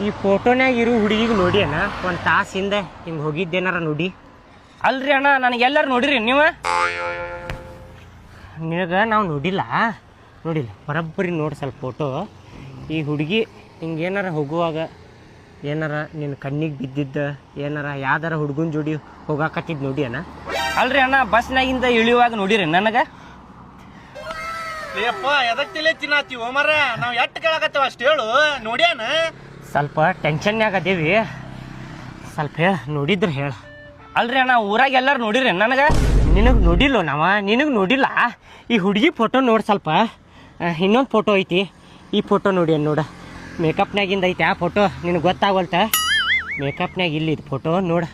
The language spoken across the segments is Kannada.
ಈ ಫೋಟೋನ್ಯಾಗ ಇರೋ ಹುಡುಗಿಗೆ ನೋಡಿ ಅಣ್ಣ ಒಂದು ತಾಸಿಂದ ಹಿಂಗೆ ಹೋಗಿದ್ದೇನಾರ ನೋಡಿ. ಅಲ್ರಿ ಅಣ್ಣ ನನಗೆ ಎಲ್ಲರೂ ನೋಡಿರಿ ನೀವು? ನಿನಗೆ ನಾವು ನೋಡಿಲ್ಲ ಬರೋಬ್ಬರಿ ನೋಡಿ ಸ್ವಲ್ಪ ಫೋಟೋ. ಈ ಹುಡುಗಿ ಹಿಂಗೆ ಏನಾರ ಹೋಗುವಾಗ ಏನಾರ ನಿನ್ನ ಕಣ್ಣಿಗೆ ಬಿದ್ದಿದ್ದ ಏನಾರ ಯಾವ್ದಾರ ಹುಡುಗನ ಜೋಡಿ ಹೋಗಾಕತ್ತಿದ್ದು ನೋಡಿ ಅಣ್ಣ. ಅಲ್ರಿ ಅಣ್ಣ ಬಸ್ನಾಗಿಂದ ಇಳಿಯುವಾಗ ನೋಡಿರಿ ನನಗೆ? ಏಪ್ಪ ಎದಕ್ ತಿಳಿ ತಿನ್ನಾತೀವಿ ಮರ ನಾವು ಎಟ್ಟು ಕೇಳಕತ್ತೇವ ಅಷ್ಟು ಹೇಳು. ನೋಡ್ಯಾನ ಸ್ವಲ್ಪ ಟೆನ್ಷನ್ಯಾಗ ಅದೇವಿ, ಸ್ವಲ್ಪ ಹೇಳ ನೋಡಿದ್ರೆ ಹೇಳ. ಅಲ್ರಿ ಅಣ್ಣ ಊರಾಗ ಎಲ್ಲರೂ ನೋಡಿರಿ ನನಗೆ? ನಿನಗೆ ನೋಡಿಲ್ಲ ನಿನಗೆ ನೋಡಿಲ್ಲ. ಈ ಹುಡುಗಿ ಫೋಟೋ ನೋಡಿ ಸ್ವಲ್ಪ. ಇನ್ನೊಂದು ಫೋಟೋ ಐತಿ, ಈ ಫೋಟೋ ನೋಡಿ ನೋಡ. ಮೇಕಪ್ನಾಗಿಂದ ಐತಿ ಆ ಫೋಟೋ, ನಿನಗೆ ಗೊತ್ತಾಗಲ್ತ. ಮೇಕಪ್ನಾಗ ಇಲ್ಲಿ ಇದು ಫೋಟೋ ನೋಡ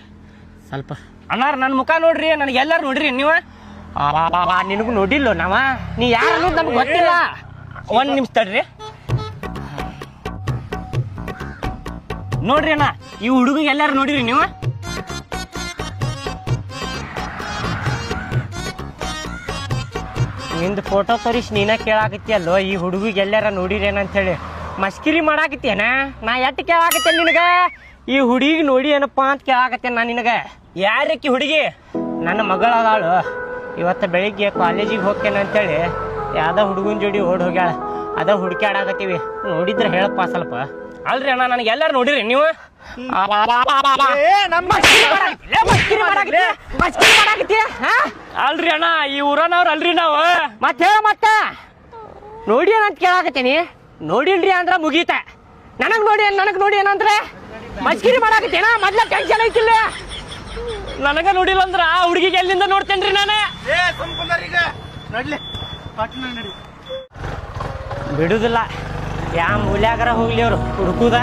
ಸ್ವಲ್ಪ. ಅಣ್ಣಾರ ನನ್ನ ಮುಖ ನೋಡ್ರಿ, ನನಗೆ ಎಲ್ಲರೂ ನೋಡಿರಿ ನೀವು? ನಿನಗೂ ನೋಡಿಲ್ಲ ನೀ ಯಾರು ಅನ್ನೋದು ನಮ್ಗೆ ಗೊತ್ತಿಲ್ಲ. ಒಂದು ನಿಮಿಷ ತಡ್ರಿ ನೋಡ್ರಿ ಅಣ್ಣ, ಈ ಹುಡುಗಿಗೆ ಎಲ್ಲರೂ ನೋಡಿರಿ ನೀವು? ನಿಂದು ಫೋಟೋ ತೋರಿಸಿ ನೀನ ಕೇಳಾಕತ್ತಿಯಲ್ಲೋ ಈ ಹುಡುಗಿಗೆ ಎಲ್ಲಾರ ನೋಡಿರೇನಂತೇಳಿ ಮಸ್ಕಿರಿ ಮಾಡಾಕತ್ತೇನ? ನಾ ಎಟ್ಟು ಕೇಳಾಕತ್ತೇನೆ ನಿನಗೆ? ಈ ಹುಡುಗಿಗೆ ನೋಡಿ ಏನಪ್ಪ ಅಂತ ಕೇಳಾಕತ್ತೇನೆ ನಾನು ನಿನಗೆ. ಯಾರಕ್ಕಿ ಹುಡುಗಿ? ನನ್ನ ಮಗಳದಾಳು. ಇವತ್ತು ಬೆಳಿಗ್ಗೆ ಕಾಲೇಜಿಗೆ ಹೋಗ್ತೇನೆ ಅಂತೇಳಿ ಯಾವ್ದೋ ಹುಡುಗನ ಜೋಡಿ ಓಡಿ ಹೋಗ್ಯಾಳ. ಅದ ಹುಡುಕ್ಯಾಡಾಕತ್ತೀವಿ, ನೋಡಿದ್ರೆ ಹೇಳಪ್ಪ ಸ್ವಲ್ಪ. ಅಲ್ರಿ ಅಣ್ಣ ನನಗೆ ಎಲ್ಲರೂ ನೋಡಿರಿ ನೀವು? ಅಲ್ರಿ ಅಣ್ಣ ಈ ಊರನವ್ರು ಅಲ್ರಿ ನಾವು. ಮತ್ತೆ ನೋಡಿ ಏನಂತ ಕೇಳಾಕತ್ತೀನಿ. ನೋಡಿಲ್ರಿ ಅಂದ್ರ ಮುಗೀತ. ನನಗ್ ನೋಡಿ ಏನಂದ್ರೆ ಮಸ್ಕಿರಿ ಮಾಡಾಕತ್ತೇನ? ಮೊದ್ಲ ಟೆನ್ಷನ್ ಐತಿಲ್ಲ. ನನಗ ನೋಡಿಲ್ಲ ಅಂದ್ರ ಆ ಹುಡುಗಿಗೆ ಎಲ್ಲಿಂದ ನೋಡ್ತೇನ್ರಿ ನಾನು? ಬಿಡುದಿಲ್ಲ, ಯಾ ಮೂಲ್ಯಾಗರ ಹೋಗ್ಲಿ ಅವ್ರು ಹುಡುಕುದ.